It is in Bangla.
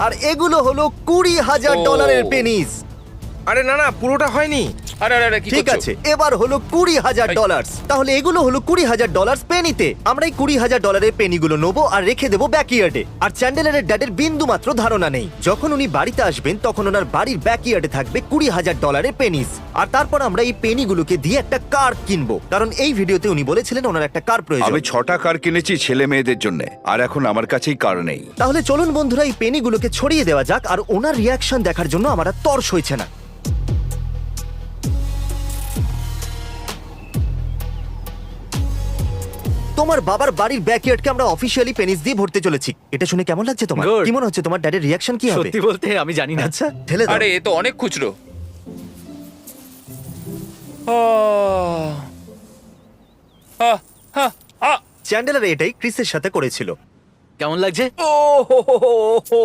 আর এগুলো হলো $20,000 পেনিস। আরে না না, পুরোটা হয়নি। আরে আরে আরে কি ঠিক করছো? আছে, এবার হলো $20,000। তাহলে এগুলো হলো $20,000 পেনিতে। আমরা এই $20,000 পেনিগুলো নেবো আর রেখে দেবো ব্যাকইয়ার্ডে। আর চ্যান্ডেলারের ড্যাডের বিন্দু মাত্র ধারণা নেই, যখন উনি বাড়িতে আসবেন তখন ওনার বাড়ির ব্যাকইয়ার্ডে থাকবে $20,000 পেনিস। আর তারপর আমরা এই পেনিগুলোকে দিয়ে একটা কার কিনবো, কারণ এই ভিডিওতে উনি বলেছিলেন ওনার একটা কার প্রয়োজন। আমি 6টা কার কিনেছি ছেলে মেয়েদের জন্য, আর এখন আমার কাছেই কার নেই। তাহলে চলুন বন্ধুরা এই পেনিগুলোকে ছড়িয়ে দেওয়া যাক, আর ওনার রিয়াকশন দেখার জন্য আমার আর তর্স হয়েছে না। তোমার বাবার বাড়ির ব্যাকইয়ার্ডকে আমরা অফিশিয়ালি পেনিস দিয়ে ভরতে চলেছি। এটা শুনে কেমন লাগছে তোমার? Good. কি মনে হচ্ছে তোমার ড্যাডের রিয়াকশন কি হবে? সত্যি বলতে আমি জানি না। আচ্ছা ঠেলে দাও। আরে এ তো অনেক খুচরো। আহ, আহ, আহ, আহ। চ্যান্ডেলার এটাই ক্রিসের সাথে করেছিল। কেমন লাগছে? ও হো হো হো হো।